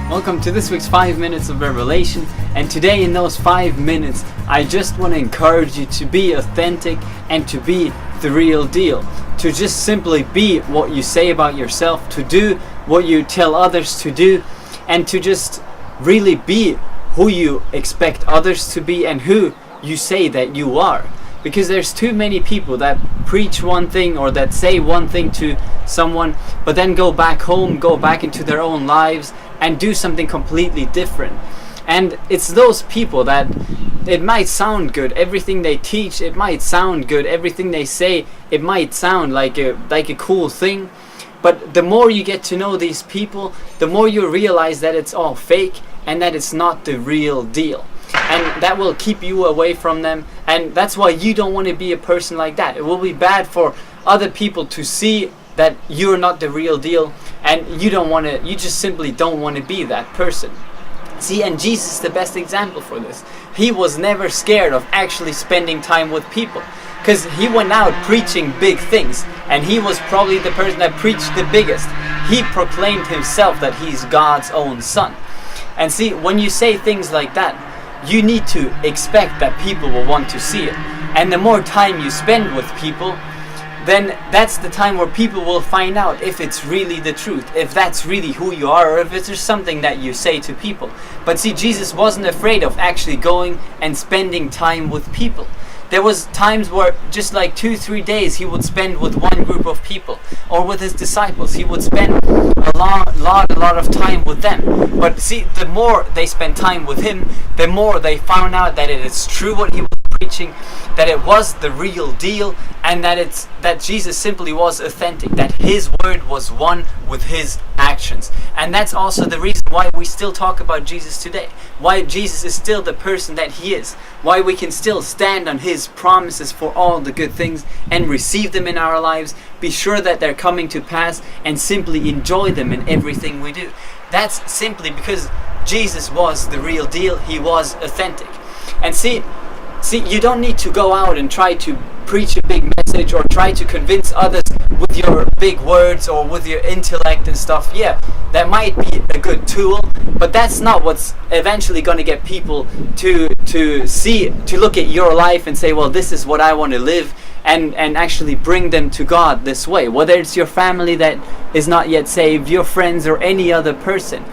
Welcome to this week's 5 minutes of revelation, and today in those 5 minutes I just want to encourage you to be authentic and to be the real deal, to just simply be what you say about yourself, to do what you tell others to do, and to just really be who you expect others to be and who you say that you are. Because there's too many people that preach one thing or that say one thing to someone, but then go back home, go back into their own lives and do something completely different. And it's those people that it might sound good, everything they teach, it might sound good, everything they say, it might sound like a cool thing. But the more you get to know these people, the more you realize that it's all fake and that it's not the real deal. And that will keep you away from them, and that's why you don't want to be a person like that. It will be bad for other people to see that you're not the real deal, and you just simply don't want to be that person. See, and Jesus is the best example for this. He was never scared of actually spending time with people, because he went out preaching big things, and he was probably the person that preached the biggest. He proclaimed himself that he's God's own son. And see, when you say things like that, you need to expect that people will want to see it. And the more time you spend with people, then that's the time where people will find out if it's really the truth, if that's really who you are, or if it's just something that you say to people. But see, Jesus wasn't afraid of actually going and spending time with people. There was times where just like 2-3 days he would spend with one group of people, or with his disciples. He would spend a lot of time with them. But see, the more they spent time with him, the more they found out that it is true what he was preaching, that it was the real deal, and that Jesus simply was authentic, that his word was one with his actions. And that's also the reason why we still talk about Jesus today, why Jesus is still the person that he is, why we can still stand on his promises for all the good things and receive them in our lives, be sure that they're coming to pass, and simply enjoy them in everything we do. That's simply because Jesus was the real deal. He was authentic. And see, you don't need to go out and try to preach a big message or try to convince others with your big words or with your intellect and stuff. Yeah, that might be a good tool, but that's not what's eventually going to get people to look at your life and say, well, this is what I want to live, and actually bring them to God this way. Whether it's your family that is not yet saved, your friends, or any other person.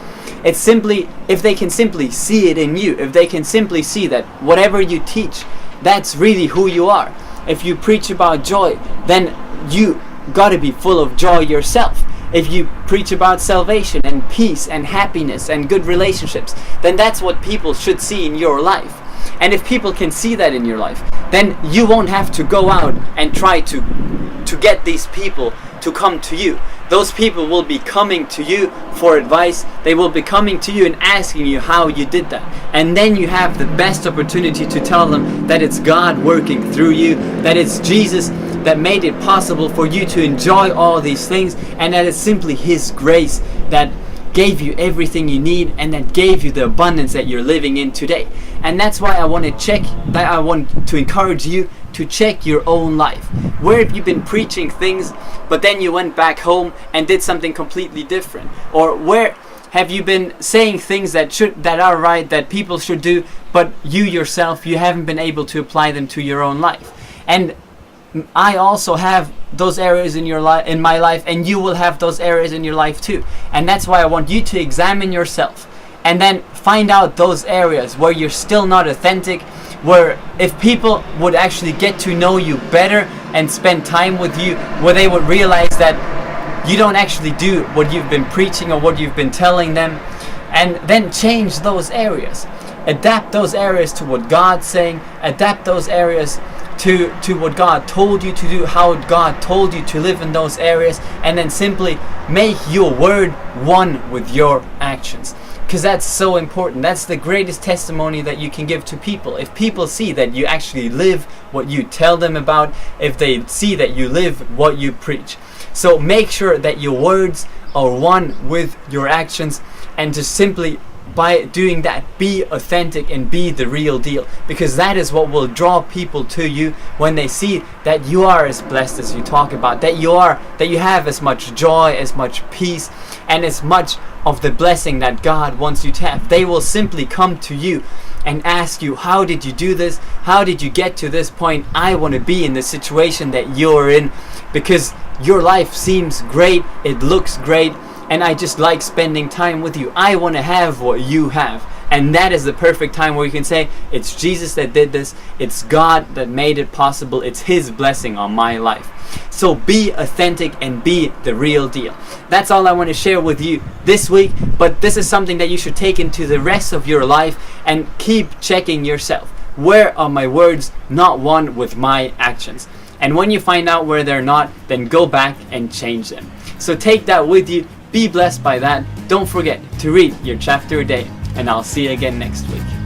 It's simply, if they can simply see it in you, if they can simply see that whatever you teach, that's really who you are. If you preach about joy, then you gotta be full of joy yourself. If you preach about salvation and peace and happiness and good relationships, then that's what people should see in your life. And if people can see that in your life, then you won't have to go out and try to get these people to come to you. Those people will be coming to you for advice. They will be coming to you and asking you how you did that. And then you have the best opportunity to tell them that it's God working through you, that it's Jesus that made it possible for you to enjoy all these things, and that it's simply his grace that gave you everything you need and that gave you the abundance that you're living in today. And that's why I want to encourage you to check your own life. Where have you been preaching things, but then you went back home and did something completely different? Or where have you been saying things that are right, that people should do, but you yourself, you haven't been able to apply them to your own life? And I also have those areas in my life, and you will have those areas in your life too. And that's why I want you to examine yourself and then find out those areas where you're still not authentic, where if people would actually get to know you better and spend time with you, where they would realize that you don't actually do what you've been preaching or what you've been telling them, and then change those areas. Adapt those areas to what God's saying, adapt those areas to what God told you to do, how God told you to live in those areas, and then simply make your word one with your actions. Because that's so important. That's the greatest testimony that you can give to people. If people see that you actually live what you tell them about, if they see that you live what you preach. So make sure that your words are one with your actions, and just simply by doing that, be authentic and be the real deal, because that is what will draw people to you when they see that you are as blessed as you talk about, that you have as much joy, as much peace, and as much of the blessing that God wants you to have. They will simply come to you and ask you, how did you do this? How did you get to this point? I want to be in the situation that you're in, because your life seems great, it looks great, and I just like spending time with you. I want to have what you have. And that is the perfect time where you can say, it's Jesus that did this, it's God that made it possible, it's His blessing on my life. So be authentic and be the real deal. That's all I want to share with you this week, but this is something that you should take into the rest of your life and keep checking yourself. Where are my words not one with my actions? And when you find out where they're not, then go back and change them. So take that with you. Be blessed by that. Don't forget to read your chapter a day, and I'll see you again next week.